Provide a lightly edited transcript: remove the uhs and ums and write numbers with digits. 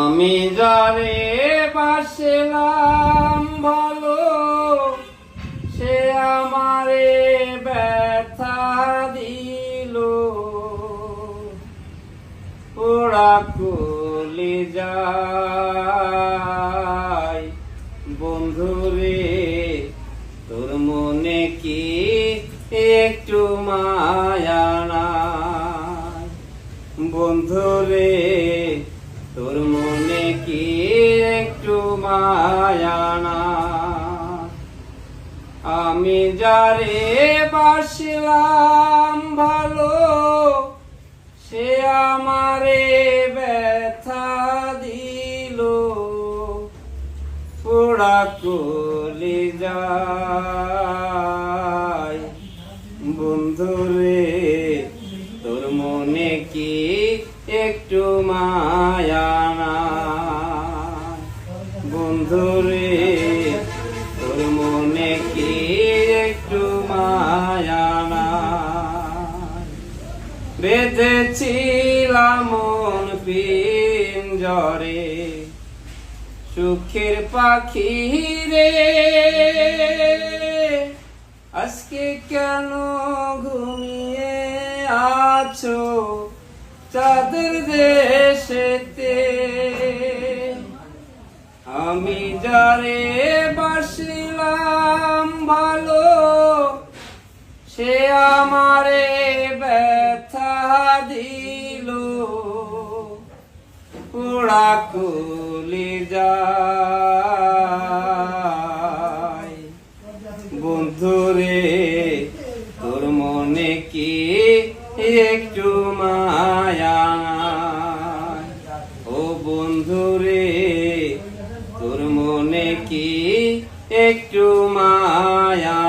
আমি যারে বাসলাম ভালো, সে আমারে ব্যথা দিল। পোড়া কলিজায় বন্ধুরে, তোর মনে কি একটু মায়া নাই? বন্ধুরে, তোর মনে কি একটু মায়া নাই? আমি যারে বাসলাম ভালো, সে আমারে ব্যথা দিল। পোড়া কলিজায় বন্ধুরে, তোর মনে কি একটু মায়া নাই? বন্ধুরে, তোর মনে কি একটু মায়া নাই? বেঁধেছিলাম মন পিঞ্জরে, সুখের পাখি রে, আজকে কেন ঘুমিয়ে আছো চাঁদের দেশেতে? আমি যারে বাসলাম ভালো, সে আমারে ব্যথা দিল। পোড়া কলিজায় বন্ধুরে, তোর মনে কি একটু মায়া নাই? ও বন্ধুরে, তোর মনে কি একটু মায়া